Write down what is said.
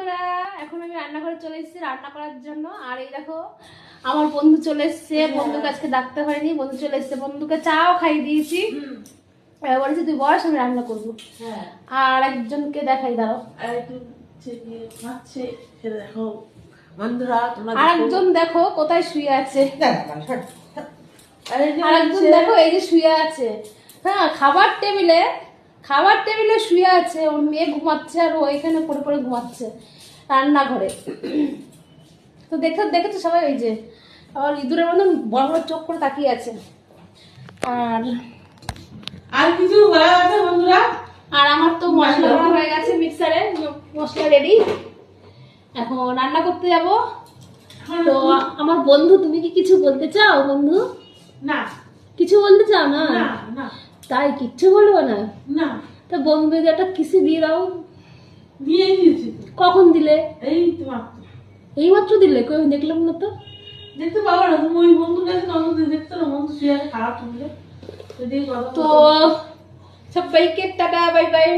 বন্ধুরা, এখন আমি রান্নাঘরে চলে এসেছি রান্না করার জন্য। আর এই দেখো আমার বন্ধু চলে এসছে। বন্ধুকে আজকে ডাকতে হয়নি, বন্ধু চলে এসছে। বন্ধুকে চাও খাইয়ে দিয়েছি। বলেছি তুই বস, আমি রান্না করবো। আর একজনকে দেখাই, দাঁড়াও। আরেকজন দেখো কোথায় শুয়ে আছে। আরেকজন দেখো এই যে শুয়ে আছে। হ্যাঁ, খাবার টেবিলে শুয়ে আছে। ওর মেয়ে ঘুমাচ্ছে আর ও এখানে পড়ে পড়ে ঘুমাচ্ছে রান্নাঘরে। তো দেখেছো সবাই, ওই যে আবার ইঁদুরের মতন বড় বড় চোখ করে তাকিয়ে আছে। আর কিছু বলা আছে বন্ধুরা? আর আমার তো মশলা করা হয়ে গেছে, মিক্সারে মশলা রেডি। এখন রান্না করতে যাব। তো আমার বন্ধু, তুমি কি কিছু বলতে চাও বন্ধু? না, কিছু বলতে চাও না? না, তাই কিচ্ছু বলবো না? না। তো বন্ধু একটা কিসি দিয়ে দাও। দিয়ে দিয়েছি। কখন দিলে? এই তোমার এই মাত্র দিলে? কই দেখলাম না তো। দেখতে পাবো না তুমি? ওই বন্ধুর কাছে নজর দেখতে না, বন্ধু শুয়ে খারাপ শুনলে। তো সবাইকে টাটা, বাই বাই।